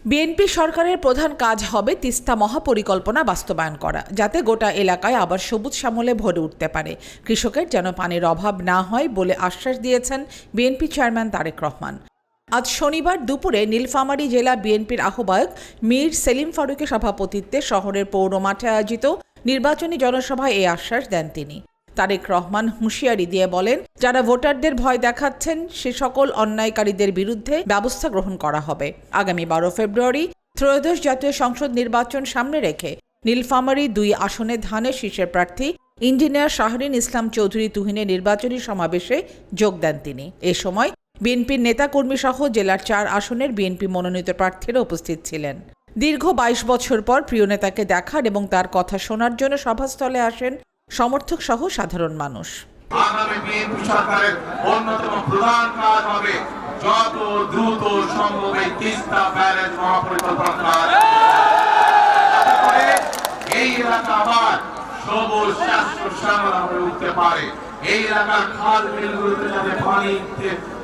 BNP সরকারের প্রধান কাজ হবে তিস্তা মহাপরিকল্পনা বাস্তবায়ন করা, যাতে গোটা এলাকায় আবার সবুজ শ্যামলে ভরে উঠতে পারে। কৃষকের যেন পানির অভাব না হয় বলে আশ্বাস দিয়েছেন বিএনপি চেয়ারম্যান তারেক রহমান। আজ শনিবার দুপুরে নীলফামারী জেলা বিএনপির আহ্বায়ক মীর সেলিম ফারুকের সভাপতিত্বে শহরের পৌর মাঠে আয়োজিত নির্বাচনী জনসভায় এই আশ্বাস দেন তিনি। তারেক রহমান হুঁশিয়ারি দিয়ে বলেন, যারা ভোটারদের ভয় দেখাচ্ছেন সে সকল অন্যায়কারীদের বিরুদ্ধে ব্যবস্থা গ্রহণ করা হবে। আগামী 12 ফেব্রুয়ারি ত্রয়োদশ জাতীয় সংসদ নির্বাচন সামনে রেখে নীলফামারী 2 আসনে ধানের শীষের প্রার্থী ইঞ্জিনিয়ার শাহরিন ইসলাম চৌধুরী তুহিনের নির্বাচনী সমাবেশে যোগ দেন তিনি। এ সময় বিএনপির নেতাকর্মী সহ জেলার 4 আসনের বিএনপি মনোনীত প্রার্থীরা উপস্থিত ছিলেন। দীর্ঘ 22 বছর পর প্রিয় নেতাকে দেখার এবং তার কথা শোনার জন্য সভাস্থলে আসেন সমর্থক সহ সাধারণ মানুষ। আগামী বিএনপি সরকারের অন্যতম প্রধান কাজ হবে যত দ্রুত সম্ভব এই তিস্তা ব্যারেজ মহাপরিকল্পনা কাজ, এই এলাকা আবার সবুজ শ্যামল হয়ে উঠতে পারে। এই এলাকার খাল বিলগুলোতে যাতে পানি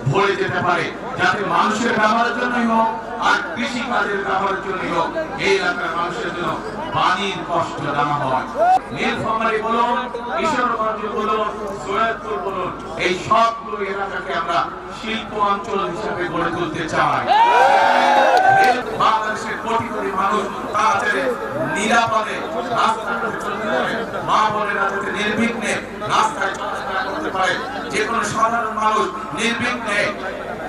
ভরে যেতে পারে, যাতে মানুষের ব্যবহারের জন্যই হোক আর কৃষি কাজের ব্যবহারের জন্যই হোক এই এলাকার মানুষের জন্য পানির কষ্ট না হয়। নীলফামারী বলুন, কিশোরগঞ্জ বলুন, সৈয়দপুর বলুন, এই সবগুলো এলাকাকে আমরা শিল্প অঞ্চল হিসেবে গড়ে তুলতে চাই। বাংলাদেশের কোটি কোটি মানুষ তাড়াতাড়ি নিরাপদে রাস্তাঘাটে চলতে পারে, মা বোনেরা যাতে নির্বিঘ্নে রাস্তায় চলাফেরা করতে পারে, যে কোনো সাধারণ মানুষ নির্বিঘ্নে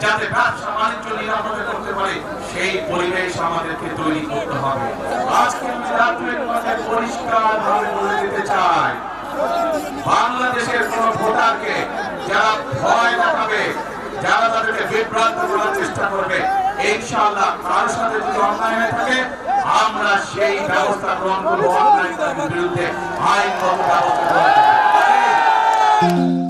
যাতে ব্যবসা বাণিজ্য নিরাপদে করতে পারে, সেই পরিবেশ আমাদেরকে তৈরি করতে হবে। আজকে পরিষ্কার ভাবে বলে দিতে চাই, বাংলাদেশের কোন ভোটারকে যারা ভয় দেখাবে, যারা তাদেরকে বিভ্রান্ত করার চেষ্টা করবে, ইনশাআল্লাহ কারোর সাথে যদি অন্যায় হয়ে থাকে আমরা সেই ব্যবস্থা গ্রহণ করবো। অন্যায়কারীদের বিরুদ্ধে আইনগত ব্যবস্থা গ্রহণ করব।